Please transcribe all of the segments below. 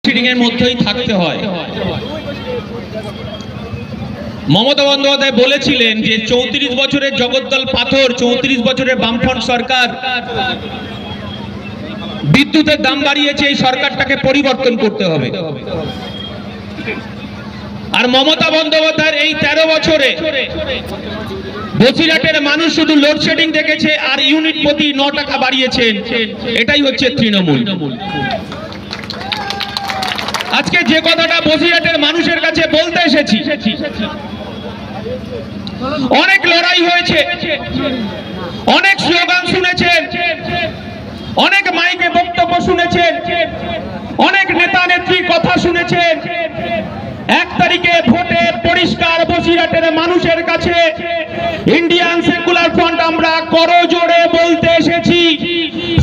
Load shedding এর মধ্যেই থাকতে হয়। মমতা বন্দ্যোপাধ্যায় বলেছিলেন যে 34 বছরের জগদ্দল পাথর, 34 বছরের বামফ্রন্ট সরকার বিদ্যুতের দাম বাড়িয়েছে, এই সরকারটাকে পরিবর্তন করতে হবে। আর মমতা বন্দ্যোপাধ্যায়ের এই 13 বছরে বসিরহাটের মানুষ শুধু লোডশেডিং দেখেছে আর ইউনিট প্রতি 9 টাকা বাড়িয়েছেন। এটাই হচ্ছে তৃণমূল। আজকে যে কথাটা বসিরহাটের মানুষের কাছে বলতে এসেছি, অনেক লড়াই হয়েছে, অনেক স্লোগান শুনেছেন, অনেক মাইকে বক্তব্য শুনেছেন, অনেক নেতা নেত্রী কথা শুনেছেন। 1 তারিখে ভোটে পরিষ্কার বসিরহাটের মানুষের কাছে ইন্ডিয়ান সেকুলার ফ্রন্ট আমরা করজোড়ে বলতে এসেছি,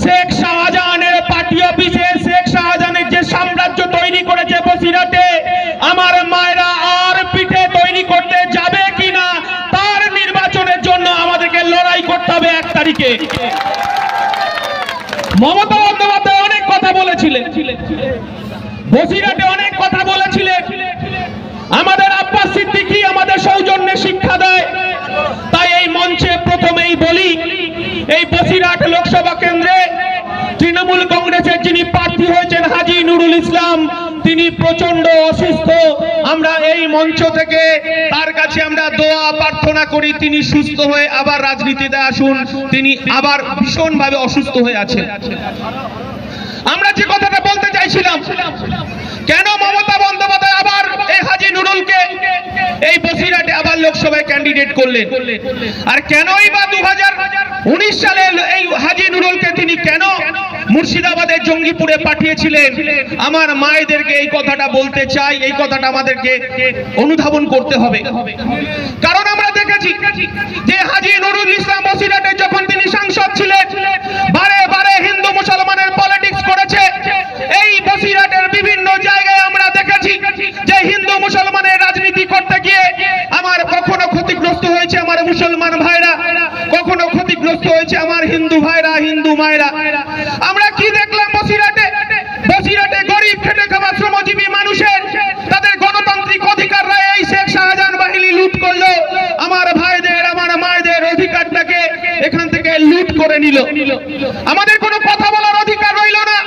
শেখ শাহজাহানের পার্টি অফিসে শেখ শাহজাহানের যে সাম্রাজ্য তৈরি করেছে বসিরহাটে, আমার মায়েরা আর পিঠে তৈরি করতে যাবে কিনা তার নির্বাচনের জন্য আমাদেরকে লড়াই করতে হবে 1 তারিখে। মমতা বন্দ্যোপাধ্যায় অনেক কথা বলেছিলেন, বসিরহাটে অনেক কথা বলেছিলেন। আমাদের আব্বাস সিদ্দিকী আমাদের সৌজন্যে শিক্ষা দেয়। তাই এই মঞ্চে প্রথমেই বলি, এই বসিরহাট লোকসভা কেন্দ্রে তৃণমূল কংগ্রেসের যিনি প্রার্থী হয়েছেন হাজী নুরুল ইসলাম, তিনি প্রচন্ড অসুস্থ। আমরা এই মঞ্চ থেকে তার কাছে আমরা দোয়া প্রার্থনা করি তিনি সুস্থ হয়ে আবার রাজনীতিতে আসুন। তিনি আবার ভীষণভাবে অসুস্থ হয়ে আছেন। আমরা যে কথাটা বলতে চাইছিলাম, কেন মমতা বন্দ্যোপাধ্যায় আবার এই হাজী নুরুলকে এই বসিরহাটে আবার লোকসভায় ক্যান্ডিডেট করলেন, আর কেনই বা 2019 সালে এই হাজী নুরুলকে তিনি কেন মুর্শিদাবাদের জঙ্গিপুরে পাঠিয়েছিলেন? আমার মায়েদেরকে এই কথাটা বলতে চাই, এই কথাটা আমাদেরকে অনুধাবন করতে হবে। কারণ আমরা দেখেছি যে হাজী নুরুল ইসলাম বসিরহাটে যখন তিনি সাংসদ ছিলেন, বারে বারে হিন্দু মুসলমানের পলিটিক্স করেছে। এই বসিরহাটের বিভিন্ন জায়গায় আমরা দেখেছি যে হিন্দু মুসলমানের রাজনীতি করতে গিয়ে আমার কখনো ক্ষতিগ্রস্ত হয়েছে আমার মুসলমান ভাইরা, কখনো ক্ষতিগ্রস্ত হয়েছে আমার হিন্দু ভাইরা, হিন্দু মায়েরা। আমরা কি দেখলাম বসিরহাটে? বসিরহাটে গরিব খেটে খাওয়া শ্রমজীবী মানুষের তাদের গণতান্ত্রিক অধিকাররা এই শেখ শাহজাহান বাহিনী লুট করলো। আমার ভাইদের, আমার মায়েদের অধিকারটাকে এখান থেকে লুট করে নিল। আমাদের কোনো কথা বলার অধিকার রইল না।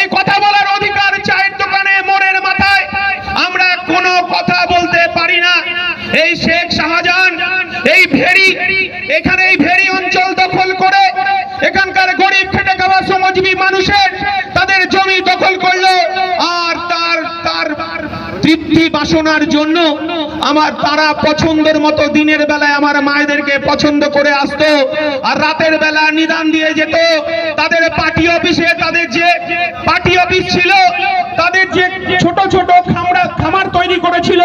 এই কথা বলার অধিকার চায়ের দোকানে, মোড়ের মাথায় আমরা কোনো কথা বলতে পারি না। এই শেখ শাহজাহান এই ভেড়ি, এখানে এই ভেড়ি অঞ্চল দখল করে এখানকার গরিব খেটে খাওয়া শ্রমজীবী মানুষের তাদের জমি দখল করলো। আর তার তৃপ্তি বাসনার জন্য আমার তারা পছন্দের মতো দিনের বেলায় আমার মায়েদেরকে পছন্দ করে আসতো, আর রাতের বেলা নিদান দিয়ে যেত। তাদের পার্টি অফিসে, তাদের যে পার্টি অফিস ছিল, তাদের যে ছোট ছোট খামার তৈরি করেছিল,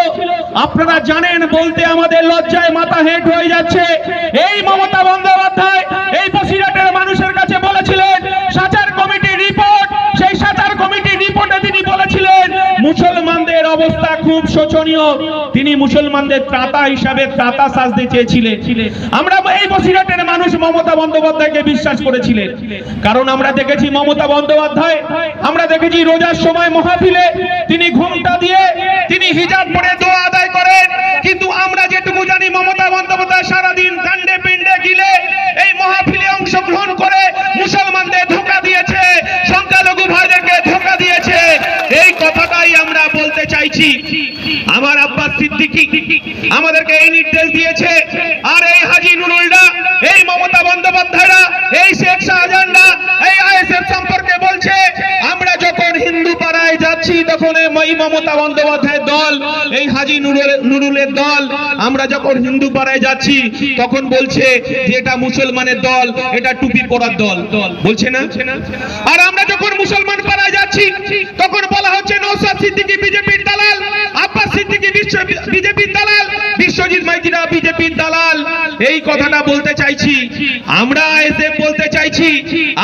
আপনারা জানেন, বলতে আমাদের লজ্জায় মাথা হেঁট হয়ে যাচ্ছে। এই মমতা বন্দ্যোপাধ্যায় এই বসিরহাটের মানুষের কাছে বলেছিলেন সাচার কমিটির রিপোর্ট, সেই সাচার কমিটির রিপোর্টে তিনি বলেছিলেন মুসলমানদের অবস্থা খুব শোচনীয়। তিনি মুসলমানদের ত্রাতা হিসাবে ত্রাতা সাজতে চেয়েছিলেন। আমরা এই বসিরহাটের মানুষ মমতা বন্দ্যোপাধ্যায়কে বিশ্বাস করেছিলেন, কারণ আমরা দেখেছি মমতা বন্দ্যোপাধ্যায়, আমরা দেখেছি রোজার সময় মাহফিলে তিনি ঘোমটা দিয়ে তিনি হিজাব পরে দোয়া আদায় করেন। কিন্তু আমরা যেটুকু জানি মমতা বন্দ্যোপাধ্যায় সারাদিন কাণ্ডে পিণ্ডে গিলে এই মাহফিলে অংশগ্রহণ করে মুসলমানদের ধোঁকা দিয়েছে, সংখ্যালঘু ভাইদেরকে ধোঁকা দিয়েছে। এই কথাটাই আমরা বলতে চাইছি। আমার আব্বাস সিদ্দিকী আমাদেরকে এই নির্দেশ দিয়েছে, আর এই হাজী নুরুলরা, এই মমতা বন্দ্যোপাধ্যায়রা, এই শেখ শাহজাহানরা এই আইএসএফ সম্পর্কে বলছে। আমরা যখন হিন্দু পাড়ায় যাচ্ছি তখন এই মমতা বন্দ্যোপাধ্যায়ের দল, এই হাজী নুরুলের দল, আমরা যখন হিন্দু পাড়ায় যাচ্ছি তখন বলছে যে এটা মুসলমানের দল, এটা টুপি পরার দল, বলছে না? আর আমরা যখন মুসলমান পাড়ায় যাচ্ছি তখন বলা হচ্ছে নওশাদ সিদ্দিকী বিজেপির দালাল, আব্বাস সিদ্দিকী বিজেপির দালাল, বিশ্বজিৎ মাইতিরা বিজেপির দালাল। এই কথাটা বলতে চাইছি, আমরা এসে বলতে চাইছি।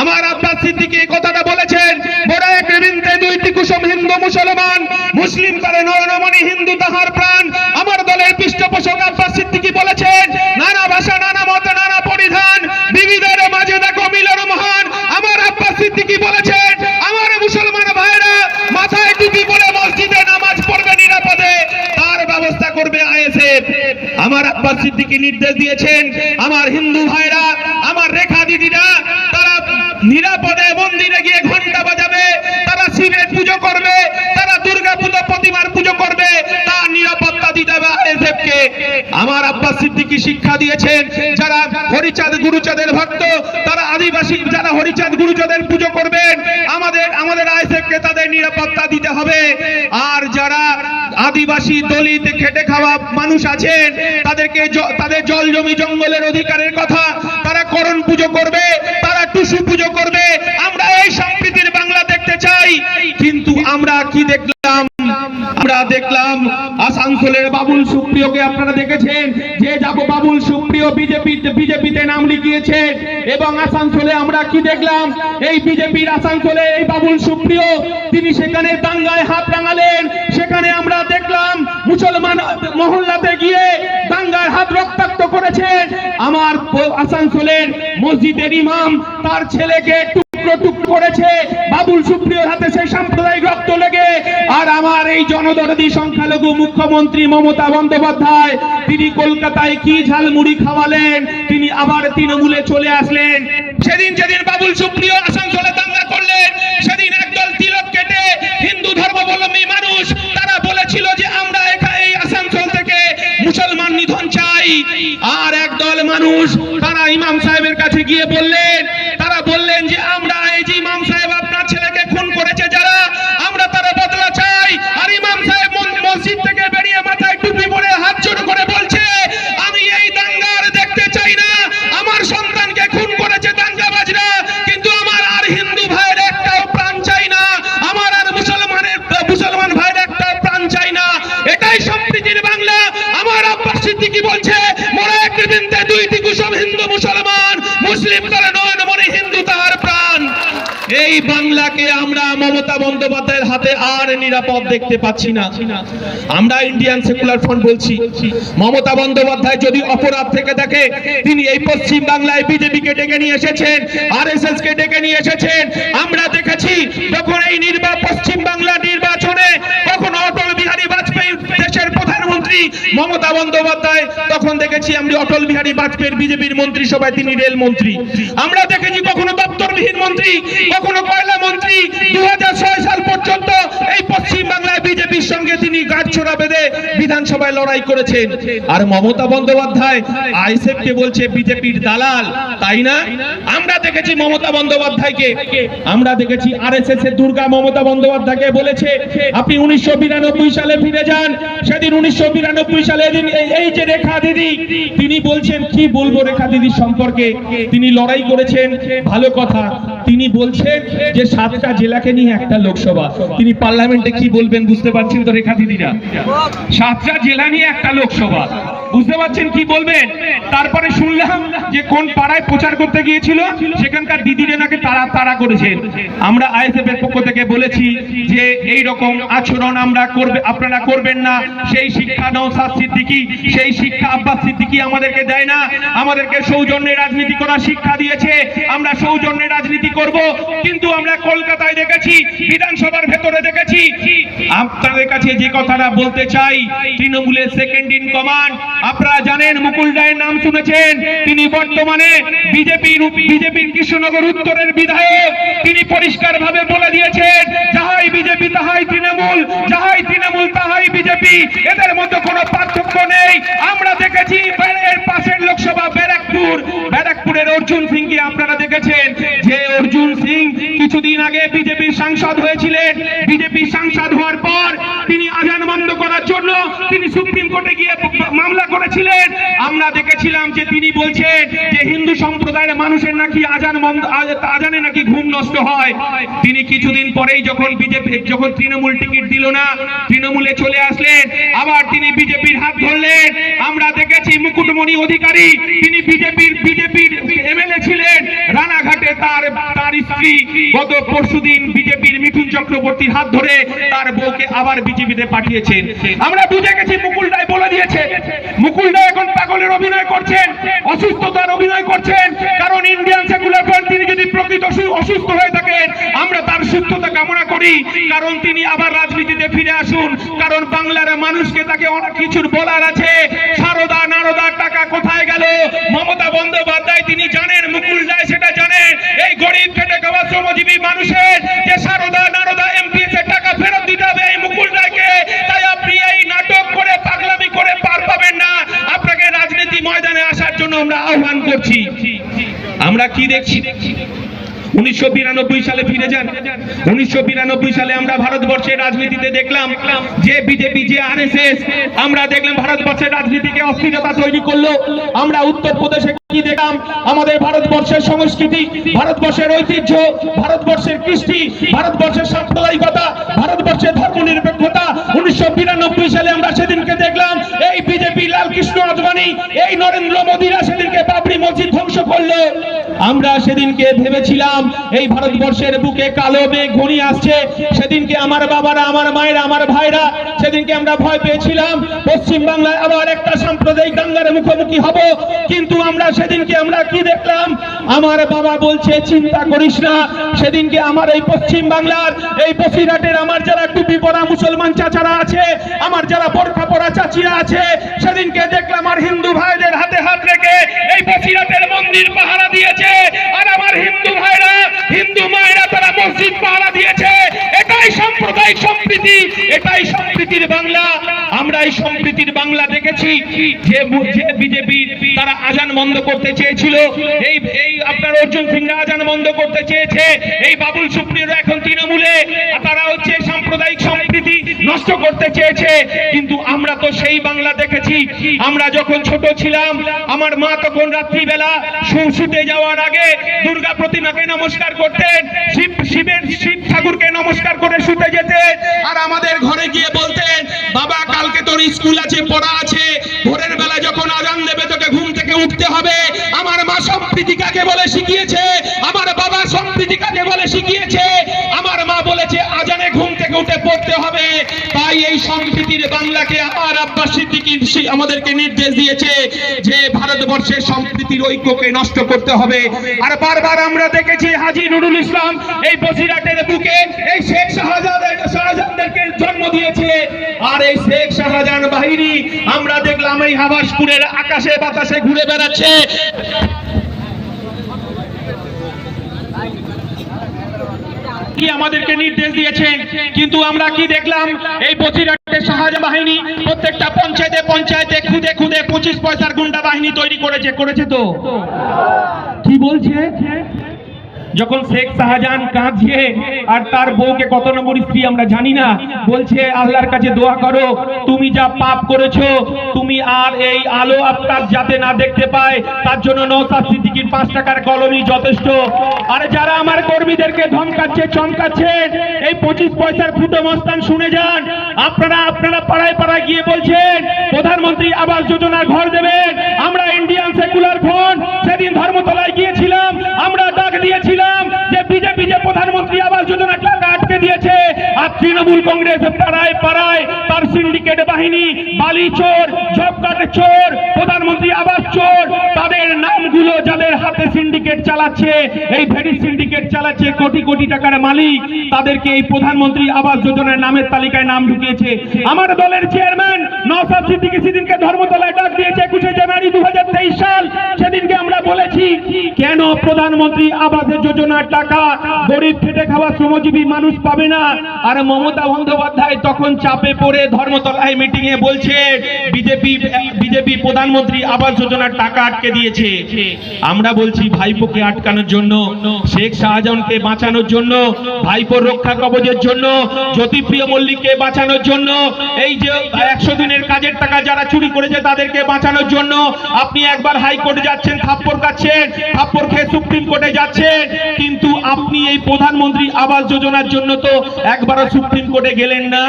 আমার আব্বাস সিদ্দিকী এই কথাটা বলেছেন, বড় এক রেবিন্তে দুইটি কুসুম হিন্দু মুসলমান, মুসলিম করে নরনমণি হিন্দু তাহার প্রাণ। আমার দলের পৃষ্ঠপোষক আব্বাস সিদ্দিকী বলেছেন, নানা ভাষা, নানা মত, নানা পরিধান, বিবিধের মাঝে দেখো মিলন মহান। আমার আব্বাস সিদ্দিকী বলেছেন, আমার মুসলমান ভাইরা মাথায় টুপি আমার আব্বাস সিদ্দিকী নির্দেশ দিয়েছেন আমার হিন্দু ভাইরা, আমার রেখা দিদিরা, তারা নিরাপদে মন্দিরে গিয়ে ঘন্টা বাজাবে, তারা শিবের পুজো করবে, তারা দুর্গা পুজো প্রতিমার পুজো করবে, তার নিরাপত্তা দিতে হবে আইএসএফ কে। আমার আব্বাস সিদ্দিকী শিক্ষা দিয়েছেন যারা হরিচাঁদ গুরুচাঁদের ভক্ত, তারা আদিবাসী যারা হরিচাঁদ গুরুচাঁদের পুজো করবেন, আমাদের আইএসএফ কে তাদের নিরাপত্তা দিতে হবে। আর যারা আদিবাসী দলিত খেটে খাওয়া মানুষ আছেন তাদেরকে তাদের জল জমি জঙ্গলের অধিকারের কথা, তারা করণ পুজো করবে, তারা টুসু পুজো করবে। আমরা এই সম্প্রীতির বাংলা দেখতে চাই, কিন্তু আমরা কি দেখলাম? আমরা দেখলাম আসানসোলের বাবুল সুপ্রিয়কে আপনারা দেখেছেন, যে যাবো বাবুল সুপ্রিয় বিজেপিতে নাম লিখিয়েছে, এবং আসানসোলে আমরা কি দেখলাম? এই বিজেপির আসানসোলে এই বাবুল সুপ্রিয় তিনি সেখানে দাঙ্গায় হাত রাঙালেন। সেখানে আমরা দেখলাম মুসলমান মহল্লাতে গিয়ে দাঙ্গায় হাত রক্তাক্ত করেছেন। আমার আসানসোলের মসজিদের ইমাম তার ছেলেকে টুকরো করেছে বাবুল সুপ্রিয়র হাতে সেই সাম্প্রদায়িক রক্ত লেগে। আর আমার এই জনদরদি সংখ্যালঘু মুখ্যমন্ত্রী মমতা বন্দ্যোপাধ্যায় তিনি কলকাতায় কি ঝালমুড়ি খাওয়ালেন, তিনি আবার তৃণমূলে চলে আসলেন। সেদিন যেদিন বাবুল সুপ্রিয় আসানসোলে দাঙ্গা করলেন, সেদিন একদল তিলক কেটে হিন্দু ধর্মাবলম্বী মানুষ তারা বলেছিল যে আমরা এই আসানসোল থেকে মুসলমান নিধন চাই। আর একদল মানুষ তারা ইমাম সাহেবের কাছে গিয়ে বললেন, তারা বললেন যে আমরা এই যে ইমাম সাহেব আপনার ছেলেকে খুন করেছে যারা, আমরা তারা বদলা চাই। আর ইমাম সাহেব মসজিদ থেকে বেরিয়ে মাথায় টুপি পরে হাত জোড় করে বলছে, আমি এই দাঙ্গার দেখতে চাই না। আমার সন্তানকে খুন করেছে দাঙ্গাবাজরা, কিন্তু আমার আর হিন্দু ভাইয়ের একটাও প্রাণ চাই না, আমার আর মুসলমান ভাইয়ের একটাও প্রাণ চাই না। এটাই সম্প্রীতির বাংলা। আমার আব্বাস সিদ্দিকী বলছে, মোরা একটি বৃন্দে দুইটি কুসুম, হিন্দু মুসলমান, মুসলিম তারা নয় মনে হিন্দু তাহার প্রাণ। এই বাংলাকে আমরা মমতা বন্দ্যোপাধ্যায়ের হাতে আর নিরাপদ দেখতে পাচ্ছি না। আমরা ইন্ডিয়ান সেকুলার ফ্রন্ট বলছি, মমতা বন্দ্যোপাধ্যায় যদি অপরাধ থেকে থাকে, তিনি এই পশ্চিম বাংলায় বিজেপিকে ডেকে নিয়ে এসেছেন, আরএসএস কে ডেকে নিয়ে এসেছেন। আমরা দেখেছি যখন এই পশ্চিম বাংলা নির্বাচনে কখন অটল বিহারী বাজপেয়ী দেশের প্রধানমন্ত্রী, মমতা বন্দ্যোপাধ্যায় তখন দেখেছি আমরা অটল বিহারী বাজপেয়ীর বিজেপির মন্ত্রিসভায় তিনি রেল মন্ত্রী। আমরা দেখেছি কখনো দপ্তরবিহীন মন্ত্রী, কখনো কয়লা মন্ত্রী। 2006 সাল পর্যন্ত এই পশ্চিম বাংলায় বিজেপির সঙ্গে তিনি গাছছড়া বেঁধে বিধানসভায় লড়াই করেছেন। আর মমতা বন্দ্যোপাধ্যায় আইএসএফ কে বলছে বিজেপির দালাল, তাই না? আমরা দেখেছি মমতা বন্দ্যোপাধ্যায়কে, আমরা দেখেছি আরএসএস এর দুর্গা মমতা বন্দ্যোপাধ্যায়কে বলেছে আপনি 1992 সালে ফিরে যান। সেদিন 1992 সালে এই যে রেখা দিদি, তিনি বলছেন, কি বলবো রেখা দিদির সম্পর্কে, তিনি লড়াই করেছেন, ভালো কথা। তিনি বলছেন যে 7টা জেলাকে নিয়ে একটা লোকসভা, তিনি পার্লামেন্টে কি বলবেন বুঝতে পারছেন তো রেখা দিদিরা? 7টা জেলা নিয়ে একটা লোকসভা, বুঝতে পারছেন কি বলবেন? তারপরে শুনলাম যে কোন পাড়ায় প্রচার করতে গিয়েছিল, সেখানকার দিদিরা নাকি তাড়া করেছেন। আমরা আইএসএফ এর পক্ষ থেকে বলেছি যে এই রকম আচরণ আপনারা করবেন না। সেই শিক্ষা নওশাদ সিদ্দিকী, সেই শিক্ষা আব্বাস সিদ্দিকী আমাদেরকে দেয় না। আমাদেরকে সৌজন্যে রাজনীতি করার শিক্ষা দিয়েছে, আমরা সৌজন্যে রাজনীতি করব। কিন্তু আমরা কলকাতায় দেখেছি, বিধানসভার ভেতরে দেখেছি। আপনাদের কাছে যে কথাটা বলতে চাই, তৃণমূলের সেকেন্ড ইন কমান্ড, আপনারা জানেন মুকুল রায়ের নাম শুনেছেন, তিনি বর্তমানে বিজেপির কৃষ্ণনগর উত্তরের বিধায়ক। তিনি পরিষ্কার ভাবে বলে দিয়েছেন, যাহাই বিজেপি তাহাই তৃণমূল, যাহাই তৃণমূল তাহাই বিজেপি, এদের মধ্যে কোনো পার্থক্য নেই। আমরা দেখেছি এর পাশের লোকসভা ব্যারাকপুরের অর্জুন সিংকে আপনারা দেখেছেন, যে অর্জুন সিং কিছুদিন আগে বিজেপির সাংসদ হয়েছিলেন। বিজেপির সাংসদ হওয়ার পর তিনি আজান বন্ধ করার জন্য তিনি সুপ্রিম কোর্টে গিয়ে মামলা করেছিলেন। আমরা দেখেছিলাম যে তিনি বলছেন যে হিন্দু সম্প্রদায়ের মানুষের নাকি আজানে নাকি ঘুম নষ্ট হয়। তিনি কিছুদিন পরেই যখন তৃণমূল টিকিট দিল না, তৃণমূলে চলে আসলেন, আবার তিনি বিজেপির হাত ধরলেন। আমরা দেখেছি মুকুটমণি অধিকারী, তিনি বিজেপির এমএলএ ছিলেন রানাঘাটে, তার স্ত্রী গত পরশুদিন বিজেপির মিঠুন চক্রবর্তীর হাত ধরে তার বউকে আবার বিজেপিতে পাঠিয়েছেন। আমরা বুঝে গেছি মুকুল রায় বলে দিয়েছে। মুকুল রায় এখন পাগলের অভিনয় করছেন, অসুস্থতার অভিনয় করছেন, কারণ ইন্ডিয়ান সেকুলার ফ্রন্ট তিনি যদি প্রকৃত অসুস্থ হয়ে থাকেন আমরা তার সুস্থতা কামনা করি, কারণ তিনি আবার রাজনীতিতে ফিরে আসুন, কারণ বাংলার মানুষকে তাকে অনেক কিছুর বলার আছে। সারদা নারদার টাকা কোথায় গেল মমতা বন্দ্যোপাধ্যায় তিনি জানেন, মুকুল রায় সেটা জানেন। এই গরিব খেটে খাওয়া শ্রমজীবী মানুষের যে সারদা নারদা এমপিএস এর টাকা ফেরত দিতে হবে এই মুকুল রায়কে, তাই আপনি এই নাটক করে পাগলামি করে পার পাবেন না। আপনাকে রাজনীতি ময়দানে আসার জন্য আমরা আহ্বান করছি। আমরা কি দেখছি, 1992 সালে ফিরে যান। 1992 সালে আমরা ভারতবর্ষের রাজনীতিতে দেখলাম যে বিজেপি যে আরএসএস, আমরা দেখলাম ভারতবর্ষের রাজনীতিকে অস্থিরতা তৈরি করলো। আমরা উত্তরপ্রদেশে কি দেখলাম, আমাদের ভারতবর্ষের সংস্কৃতি, ভারতবর্ষের ঐতিহ্য, ভারতবর্ষের কৃষ্টি, ভারতবর্ষের সাম্প্রদায়িকতা, ভারতবর্ষের ধর্মনিরপেক্ষতা 1992 সালে আমরা সেদিনকে দেখলাম এই বিজেপি লালকৃষ্ণ আদবানি এই নরেন্দ্র মোদীরা সেদিনকে বাবরি মসজিদ ধ্বংস করলো। আমরা সেদিনকে ভেবেছিলাম এই ভারতবর্ষের বুকে কালো মেঘ ঘনিয়ে আসছে, সেদিনকে আমার বাবারা, আমার মায়েরা, আমার ভাইরা, সেদিনকে আমরা ভয় পেয়েছিলাম পশ্চিম বাংলায় আবার একটা সাম্প্রদায়িক দাঙ্গার মুখোমুখি হব। কিন্তু আমরা সেদিনকে আমরা কি দেখলাম, আমার বাবা বলছে চিন্তা করিস না। সেদিনকে আমার এই পশ্চিম বাংলার এই বসিরহাটের আমার যারা টুপি পরা মুসলমান চাচারা আছে, আমার যারা বোরখা পরা চাচিরা আছে, সেদিনকে দেখলাম আর হিন্দু ভাইদের হাতে হাত রেখে এই বসিরহাটের মন্দির পাহারা দিয়েছে, আর আমার হিন্দু ভাইরা, হিন্দু মায়েরা তারা মসজিদ পাহারা দিয়েছে। এটাই সাম্প্রদায়িক সম্প্রীতি, এটাই সম্প্রীতির বাংলা। আমরা এই সম্প্রীতির বাংলা দেখেছি যে বিজেপি তারা আজান বন্ধ করতে চেয়েছিল, এই আপনার অর্জুন সিং আজান বন্ধ করতে চেয়েছে, এই বাবুল সুপ্রিয়রা এখন তৃণমূলে, তারা হচ্ছে সাম্প্রদায়িক সম্প্রীতি নষ্ট করতে চেয়েছে। কিন্তু আমরা তো সেই বাংলা দেখেছি, আমরা যখন ছোট ছিলাম আমার মা তখন রাত্রিবেলা শুতে যাওয়ার আগে দুর্গা প্রতিমাকে নমস্কার করতেন, শিব ঠাকুরকে নমস্কার করে শুতে যেতেন, আর আমাদের ঘরে গিয়ে বলতেন বাবা কালকে তোর স্কুল আছে, পড়া আছে, ভোরের বেলা যখন আজান দেবে তোকে ঘুম থেকে উঠতে হবে। আমার মা সম্প্রীতি কাকে বলে শিখিয়েছে, আমার বাবা সম্প্রীতি কাকে বলে শিখিয়েছে, আমার মা বলেছে আজানে ঘুম থেকে উঠে পড়তে হবে। তাই এই সম্প্রীতির বাংলাকে আমার আব্বাস সিদ্দিকী আমাদেরকে নির্দেশ দিয়েছে যে ভারতবর্ষের সম্প্রীতির ঐক্যকে নষ্ট করতে হবে। আর বারবার আমরা দেখেছি হাজী নুরুল ইসলাম এই বসিরহাটের বুকে এই শেখ শাহজাহানদেরকে জন্ম দিয়েছে, আর এই শেখ শাহজাহান বাহিনী আমরা দেখলাম এই হাবাসপুরের আকাশে বাতাসে ঘুরে বেড়াচ্ছে। আমাদেরকে নির্দেশ দিয়েছেন, কিন্তু আমরা কি দেখলাম এই বসিরহাটের শাহজাহান বাহিনী প্রত্যেকটা পঞ্চায়েতে খুদে খুদে 25 পয়সার গুন্ডা বাহিনী তৈরি করেছে তো কি বলছে, যখন শেখ শাহজাহান কাঁদছে আর তার বউকে কত নম্বর স্ত্রী আমরা জানি না, বলছে আল্লাহর কাছে দোয়া করো তুমি যা পাপ করেছো তুমি আর এই আলো আপনার যাতে না দেখতে পায়, তার জন্য নওশাদ সিদ্দিকীর 5 টাকার কলমই যথেষ্ট। আর যারা আমার কর্মীদেরকে ধমকাচ্ছে চমকাচ্ছে এই 25 পয়সার ফুটো মস্তান শুনে যান। আপনারা পাড়ায় পাড়ায় গিয়ে বলছেন প্রধানমন্ত্রী আবাস যোজনা ঘর দেবেন। আমরা ইন্ডিয়ান সেকুলার ফ্রন্ট সেদিন ধর্মতলায় গিয়েছিলাম, আমরা ডাক দিয়েছিলাম যে বিজেপি যে প্রধানমন্ত্রী আবাস যোজনা টাকা আটকে দিয়েছে, আর তৃণমূল কংগ্রেস পাড়ায় পাড়ায় তার সিন্ডিকেট বাহিনী বালি চোর, জব কার্ড চোর, প্রধানমন্ত্রী আবাস চোর, তাদের নামগুলো যাদের হাতে সিন্ডিকেট চালাচ্ছে, এই ভেরি সিন্ডিকেট চালাচ্ছে, কোটি কোটি টাকার মালিক, তাদেরকে এই প্রধানমন্ত্রী আবাস যোজনার নামের তালিকায় নাম ঢুকিয়েছে। আমার দলের চেয়ারম্যান নওশাদ সিদ্দিকী সেদিনকে ধর্মতলায় ডাক দিয়েছে 21 জানুয়ারি 2023 সাল। সেদিনকে আমরা বলেছি কেন প্রধানমন্ত্রী আবাস যোজনার টাকা গরিব খেটে খাওয়া শ্রমজীবী মানুষ পাবে না, আর মমতা বন্দ্যোপাধ্যায় তখন চাপে পড়ে ধর্মতলায় মিটিং এ বলছে বিজেপি প্রধানমন্ত্রী আবাস যোজনার টাকা আটকে দিয়েছে। আমরা বলছি ভাইপোকে আটকানোর জন্য, শেখ শাহজাহানকে বাঁচানোর জন্য, ভাইপোর রক্ষা কবচের জন্য, জ্যোতিপ্রিয় মল্লিককে বাঁচানোর জন্য, এই যে 100 দিনের কাজের টাকা যারা চুরি করেছে তাদেরকে বাঁচানোর জন্য আপনি একবার হাইকোর্টে যাচ্ছেন, থাপ্পড় খাচ্ছেন, থাপ্পড় খেয়ে সুপ্রিম কোর্টে যাচ্ছেন, কিন্তু আপনি এই প্রধানমন্ত্রী আবাস যোজনার জন্য তো একবারও সুপ্রিম কোর্টে গেলেন না,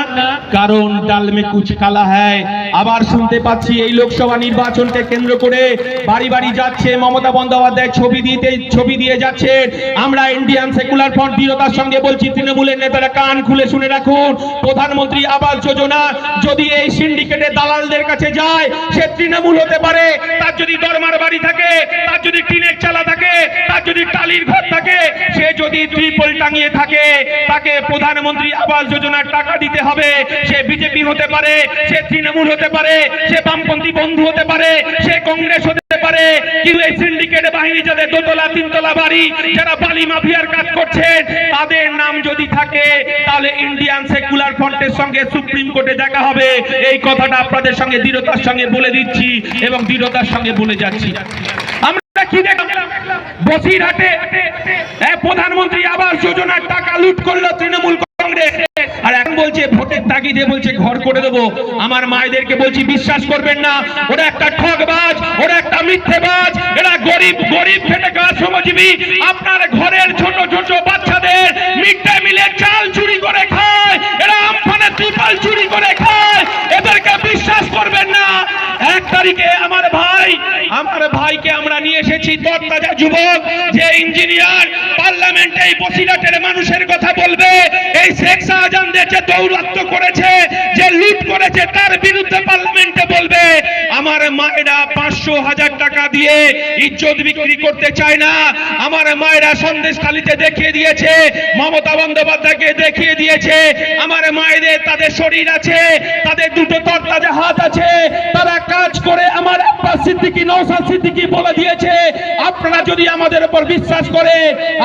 কারণ ডাল মে কুচ কালা হ্যায়। আবার শুনতে পাচ্ছি এই লোকসভা নির্বাচনকে কেন্দ্র করে বাড়ি বাড়ি যাচ্ছে মমতা বন্দ্যোপাধ্যায় ছবি দিয়ে যাচ্ছে। আমরা ইন্ডিয়ান সেকুলার ফ্রন্ট দৃঢ়তার সঙ্গে বলছি, তৃণমূলের নেতারা কান খুলে শুনে রাখুন, প্রধানমন্ত্রী আবাস যোজনা যদি এই সিন্ডিকেটের দালালদের কাছে যায়, সে তৃণমূল হতে পারে, তার যদি দরমার বাড়ি থাকে, তার যদি টিনের চালা থাকে, তার যদি টালির ঘর থাকে, সে যদি ত্রিপল টাঙিয়ে থাকে, তাকে প্রধানমন্ত্রী আবাস যোজনার টাকা দিতে হবে। সে বিজেপি হতে পারে, সে তৃণমূল হতে পারে, সে বামপন্থী বন্ধু হতে পারে, সে কংগ্রেস হতে পারে, কিন্তু এই সিন্ডিকেট বাহিনী যাদের দোতলা তিনতলা বাড়ি, যারা বালি মাফিয়ার কাজ করছেন, তাদের নাম যদি থাকে, তাহলে ইন্ডিয়ান সেকুলার ফ্রন্টের সঙ্গে সুপ্রিম কোর্টে দেখা হবে। এই কথাটা আপনাদের সঙ্গে দৃঢ়তার সঙ্গে বলে দিচ্ছি এবং দৃঢ়তার সঙ্গে বলে যাচ্ছি। আমরা কি দেখলাম? বসিরহাটে প্রধানমন্ত্রী আবাস যোজনার টাকা লুট করলো তৃণমূল কংগ্রেস, আর এখন বলছে ভোটের তাগিদে বলছে ঘর করে দেবো। আমার মায়েদেরকে বলছি, বিশ্বাস করবেন না, ওরা একটা ঠকবাজ, ওরা একটা মিথ্যেবাজ, এরা গরিব খেটে খাওয়া শ্রমজীবী। আপনার ঘরের ছোট ছোট বাচ্চাদের মিড ডে মিলের চাল চুরি করে খায়, এরা আমফানের ত্রিপাল চুরি করে খায়, এদেরকে বিশ্বাস করবেন না। 1 তারিখে আমার ভাইকে আমরা নিয়ে এসেছি, তরতাজা যুবক, যে ইঞ্জিনিয়ার, পার্লামেন্টে এই বসিরহাটের মানুষের কথা বলবে, এই শেখ শাহজাহানদের যে দৌরাত্ম্য করেছে, যে লুট করেছে, তার বিরুদ্ধে পার্লামেন্টে বলবে। আমার মায়েরা 500,000 টাকা দিয়ে ইজ্জত বিক্রি করতে চায় না। আমার মায়েরা সন্দেশখালীতে দেখিয়ে দিয়েছে, মমতা বন্দ্যোপাধ্যায়কে দেখিয়ে দিয়েছে, আমার মায়েদের তাদের শরীর আছে, তাদের দুটো তরতাজা হাত আছে, তারা কাজ করে। আমার আব্বাস সিদ্দিকী, নওশাদ সিদ্দিকী বলে দিয়েছে, আপনারা যদি আমাদের উপর বিশ্বাস করে,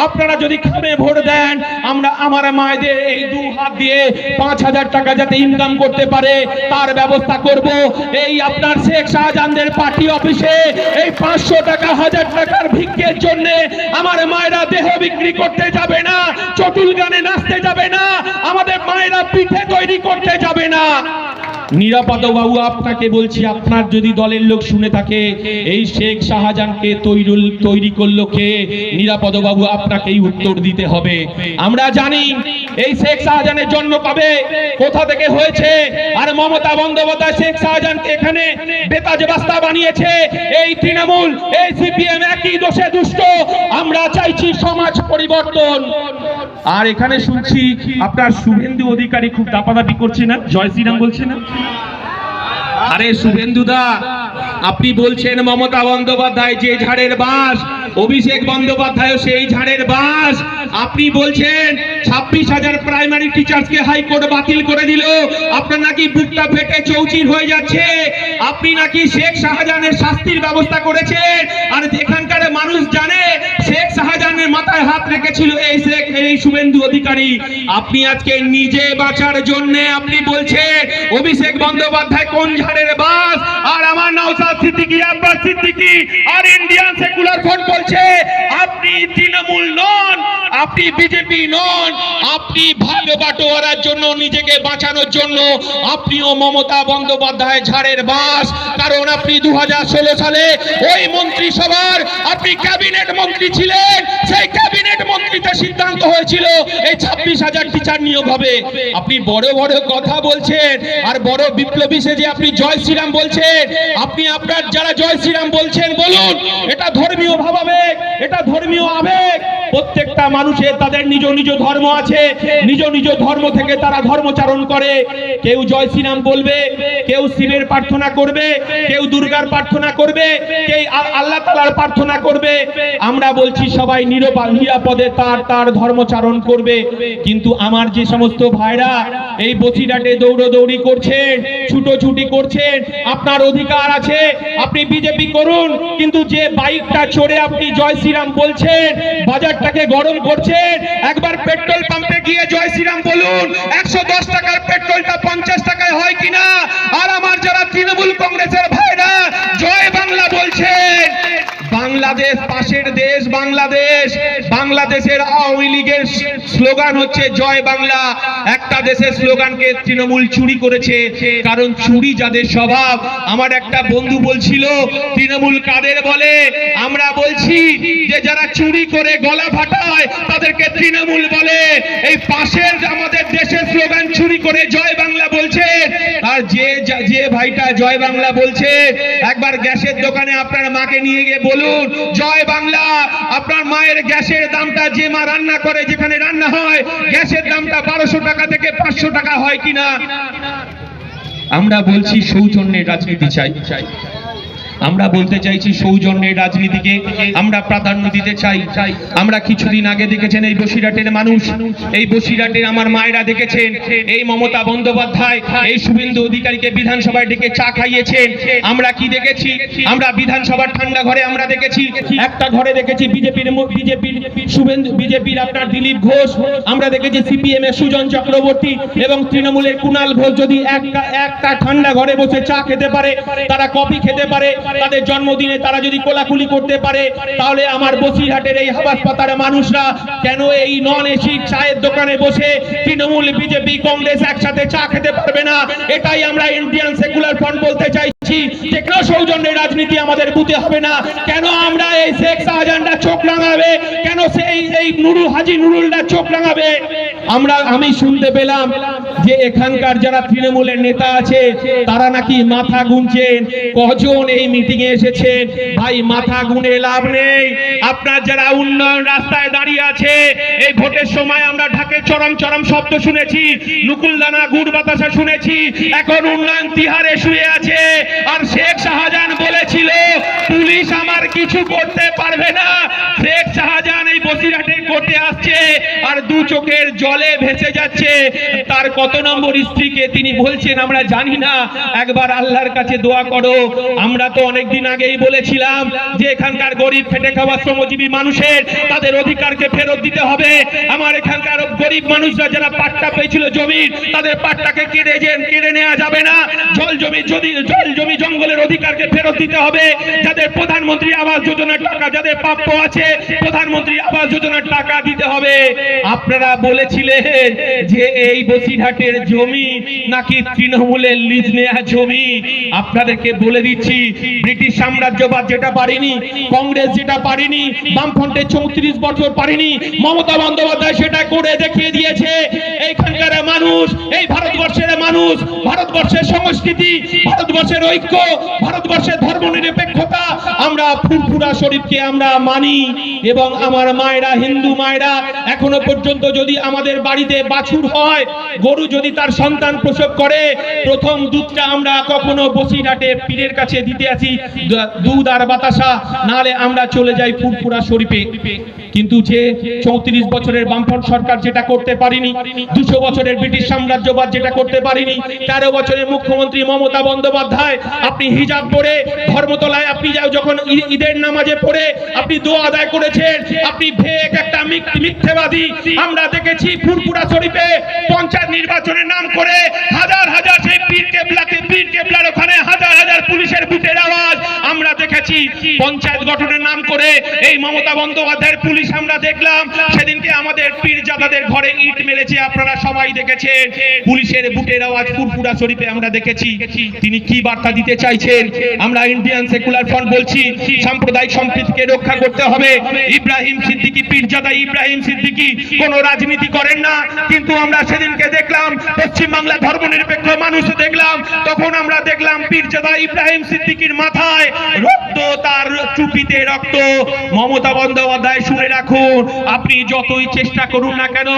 আপনারা যদি খামে ভোট দেন, আমরা আমার মায়েদের এই 2 হাত দিয়ে 5,000 টাকা যাতে ইনকাম করতে পারে তার ব্যবস্থা করব। এই আপনার শেখ শাহজাহানদের পার্টি অফিসে এই 500 টাকা 1000 টাকার ভিক্ষের জন্য আমার মায়েরা দেহ বিক্রি করতে যাবে না, চটুল গানে নাচতে যাবে না, আমাদের মায়েরা পিঠে তৈরি করতে যাবে না। নিরাপদ বাবু, আপনাকে বলছি, আপনার যদি দলের লোক শুনে থাকে, এই শেখ শাহজাহানকে তৈরি করলো কে? নিরাপদ বাবু, আপনাকেই উত্তর দিতে হবে। আমরা জানি এই শেখ শাহজাহানের জন্ম কবে, কোথা থেকে হয়েছে, আর মমতা বন্দ্যোপাধ্যায় শেখ শাহজাহানকে এখানে বেতাজ বাস্তা বানিয়েছে এই তৃণমূল, এই সিপিএম একই দোষে দুষ্ট। আমরা চাইছি সমাজ পরিবর্তন। আর এখানে শুনছি আপনার শুভেন্দু অধিকারী খুব দাপাদাপি করছে না, জয় শ্রীরাম বলছে না। আরে শুভেন্দু দা, আপনি বলছেন মমতা বন্দ্যোপাধ্যায় যে ঝাড়ের বাস, অভিষেক বন্দ্যোপাধ্যায় সেই ঝাড়ের বাস। আপনি বলছেন 26,000 প্রাইমারি টিচার্সকে হাইকোর্ট বাতিল করে দিল, আপনার নাকি বুকটা ফেটে চৌচির হয়ে যাচ্ছে। আপনি নাকি শেখ শাহজাহানের শাস্তির ব্যবস্থা করেছেন, আর এখানকার মানুষ জানে শেখ শাহজাহানের মাথায় হাত রেখেছিল এই শুভেন্দু অধিকারী। আপনি আজকে নিজে বাঁচার জন্য আপনি বলছেন অভিষেক বন্দ্যোপাধ্যায় কোন ঝাড়ের বাস, আর আমার নওশাদ সিদ্দিকী, আব্বাস সিদ্দিকী আর ইন্ডিয়ান সেকুলার ফ্রন্ট বলছে আপনি তৃণমূল নন, আপনি বিজেপি নন, আপনি ভালো বাটোয়ারার জন্য, নিজেকে বাঁচানোর জন্য আপনিও মমতা বন্দ্যোপাধ্যায় ঝাড়ের বাস। কারণ আপনি 2016 সালে ওই মন্ত্রিসভার আপনি ক্যাবিনেট মন্ত্রী ছিলেন, সেই ক্যাবিনেট মন্ত্রীতে সিদ্ধান্ত হয়েছিল এই 26,000 টিচার নিয়োগ হবে। আপনি বড় বড় কথা বলছেন, আর বড় বিপ্লবী সেজে আপনি জয় শ্রীরাম বলছেন। আপনি আপনার যারা জয় শ্রীরাম বলছেন বলুন, এটা ধর্মীয় ভাবাবেগ, এটা ধর্মীয় আবেগ। প্রত্যেকটা মানুষের তাদের নিজ নিজ ধর্ম আছে, নিজ নিজ ধর্ম থেকে তারা ধর্মচারণ করে। কেউ জয় শ্রীরাম বলবে, কেউ শিবের প্রার্থনা করবে, কেউ দুর্গার প্রার্থনা করবে, কেউ আল্লাহ তাআলার প্রার্থনা করবে। আমরা বলছি সবাই নিরাপদে তার ধর্মচারণ করবে। কিন্তু আমার যে সমস্ত ভাইরা এই বসিরহাটে দৌড়দৌড়ি করছেন, ছুটোছুটি করছেন, আপনার অধিকার আছে, আপনি বিজেপি করুন, কিন্তু যে বাইকটা চড়ে আপনি জয় শ্রীরাম বলছেন, বাজারটাকে গরম করছেন, একবার পেট্রোল পাম্পে গিয়ে জয় শ্রীরাম বলুন। 110 টাকার পেট্রোলটা 50 টাকায় হয় কিনা? আর আমার যারা তৃণমূল কংগ্রেসের ভাইরা জয় বাংলা বলছেন, বাংলাদেশ পাশের দেশ বাংলাদেশ, বাংলাদেশের আওয়ামী লীগের স্লোগান হচ্ছে জয় বাংলা। একটা একটা দেশের স্লোগানকে তৃণমূল চুরি করেছে, কারণ চুরি যাদের স্বভাব। আমার একটা বন্ধু বলছিল তৃণমূল কাদের বলে, আমরা বলছি যে যারা চুরি করে গলা ফাটায় তাদেরকে তৃণমূল বলে। এই পাশের আমাদের দেশের স্লোগান চুরি করে জয় বাংলা বলছে, আর যে ভাইটা জয় বাংলা বলছে, একবার গ্যাসের দোকানে আপনার মাকে নিয়ে গিয়ে বলুন জয় বাংলা। আপনার মায়ের গ্যাসের দামটা, যে মা রান্না করে, যেখানে রান্না হয়, গ্যাসের দামটা 1200 টাকা থেকে 500 টাকা হয় কিনা। আমরা বলছি সৌজন্যের রাজনীতি চাই। আমরা বলতে চাইছি সৌজন্যের রাজনীতিকে আমরা প্রাধান্য দিতে চাই। আমরা কিছুদিন আগে দেখেছেন এই বসিরহাটের মানুষ, এই বসিরহাটের আমার মায়েরা দেখেছেন এই মমতা বন্দ্যোপাধ্যায় এই শুভেন্দু অধিকারীকে বিধানসভায় ডেকে চা খাইয়েছেন। আমরা কি দেখেছি? আমরা বিধানসভার ঠান্ডা ঘরে আমরা দেখেছি, একটা ঘরে দেখেছি বিজেপির আপনার দিলীপ ঘোষ, আমরা দেখেছি সিপিএম এর সুজন চক্রবর্তী এবং তৃণমূলের কুণাল ঘোষ। যদি একটা ঠান্ডা ঘরে বসে চা খেতে পারে, তারা কফি খেতে পারে, তাদের জন্মদিনে তারা যদি কোলাকুলি করতে পারে, তাহলে আমার বসিরহাটের এই হাবাসপাতার মানুষরা কেন এই নন এসি চায়ের দোকানে বসে তৃণমূল, বিজেপি, কংগ্রেস একসাথে চা খেতে পারবে না? এটাই আমরা ইন্ডিয়ান সেকুলার ফ্রন্ট বলতে চাইছি যে কেন সৌজন্যের রাজনীতি আমাদের বুঝতে হবে না। কেন আমরা এই শেখ শাহজাহানরা চোখ রাঙাবে, কেন এই নুরুল হাজি নুরুলরা চোখ রাঙাবে? আমি শুনতে পেলাম যে এখানকার যারা তৃণমূলের নেতা আছে তারা নাকি মাথা গুনছেন কজন এই মিটিং এ এসেছেন। ভাই, মাথা গুনে লাভ নেই। আপনার যারা উন্নয়ন রাস্তায় দাঁড়িয়ে আছে, এই ভোটের সময় আমরা ঢাকে চরম চরম শব্দ শুনেছি, নুকুলদানা গুড় বাতাসা শুনেছি, এখন উন্নয়ন তিহারে শুয়ে আছে। আর শেখ শাহজাহান বলেছিল পুলিশ আমার কিছু করতে পারবে না। শেখ শাহজাহান এই বসিরহাটে করতে আসছে আর দু চোখের জলে ভেসে যাচ্ছে। তার কত নম্বর স্ত্রীকে তিনি বলছেন আমরা জানি না, একবার আল্লাহর কাছে দোয়া করো। আমরা তো অনেকদিন আগেই বলেছিলাম যে এখানকার গরিব খেটে খাওয়া শ্রমজীবী মানুষের তাদের অধিকারকে ফেরত দিতে হবে। আমার এখানকার গরিব মানুষরা যারা পাট্টা পেয়েছিল জমির, তাদের পাট্টাকে কেড়ে নেওয়া যাবে না। জল জমি জঙ্গলের অধিকারকে ফেরত দিতে হবে। যাদের প্রধানমন্ত্রী আবাস যোজনার টাকা, যাদের প্রাপ্য আছে প্রধানমন্ত্রী আবাস যোজনার টাকা দিতে হবে। আপনারা বলেছিলেন যে এই বসিরহাটের জমি নাকি তৃণমূলের লিজ নেওয়া জমি। আপনাদেরকে বলে দিচ্ছি, ব্রিটিশ সাম্রাজ্যবাদ যেটা পারেনি, কংগ্রেস যেটা পারেনি, বামফ্রন্টের 34 বছর পারেনি, মমতা বন্দ্যোপাধ্যায় সেটা করে দেখিয়ে দিয়েছে। এইখানকার মানুষ, এই ভারতবর্ষের মানুষ, ভারতবর্ষের সংস্কৃতি, ভারতবর্ষের ঐক্য, ভারতবর্ষের ধর্মনিরপেক্ষতা, আমরা ফুরফুরা শরীফকে আমরা মানি। এবং আমার মায়েরা, হিন্দু মায়েরা, এখনো পর্যন্ত যদি আমাদের বাড়িতে বাছুর হয়, গরু যদি তার সন্তান প্রসব করে, প্রথম দুধটা আমরা কখনো বসিরহাটে পীরের কাছে দিতে আসি, দুধ আর বাতাসা, নাহলে আমরা চলে যাই ফুরফুরা শরীফে। কিন্তু যে 34 বছরের বামফ্রন্ট সরকার যেটা করতে পারেনি, 200 বছরের ব্রিটিশ সাম্রাজ্যবাদ যেটা করতে পারেনি, 13 বছরের মুখ্যমন্ত্রী মমতা বন্দ্যোপাধ্যায়, আপনি হিজাব পরে ধর্মতলায় আপনি যখন ঈদের নামাজে পড়ে আপনি দোয়া আদায় করেছেন, আপনি ফেক একটা মিথ্যেবাদী। আমরা দেখেছি ফুরফুরা শরীফে পঞ্চায়েত নির্বাচনের নাম করে হাজার হাজার সেই পীর কেবলার ওখানে হাজার হাজার পুলিশের বুটের আওয়াজ আমরা দেখেছি। পঞ্চায়েত গঠনের নাম করে এই মমতা বন্দ্যোপাধ্যায়ের পুলিশ আমরা দেখলাম সেদিনকে আমাদের পীরজাদাদের ঘরে ইট মেরেছে, আপনারা সবাই দেখেছেন। পুলিশের বুটের আওয়াজ ফুরফুরা শরীফে আমরা দেখেছি। তিনি কি বার্তা দিতে চাইছেন? আমরা ইন্ডিয়ান সেকুলার ফ্রন্ট বলছি সাম্প্রদায়িক সম্প্রীতিকে রক্ষা করতে হবে। ইব্রাহিম সিদ্দিকী, পীরজাদা ইব্রাহিম সিদ্দিকী কোন রাজনীতি করেন না, কিন্তু আমরা সেদিনকে দেখলাম পশ্চিমবাংলা ধর্মনিরপেক্ষ মানুষ দেখলাম, তখন আমরা দেখলাম পীরজাদা ইব্রাহিম সিদ্দিকীর মাথায় রক্ত, তার টুপিতে রক্ত। মমতা বন্দ্যোপাধ্যায় শুনে রাখুন, আপনি যতই চেষ্টা করুন না কেন,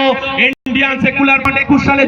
ইন্ডিয়ান সেকুলার ফ্রন্ট 21 সালে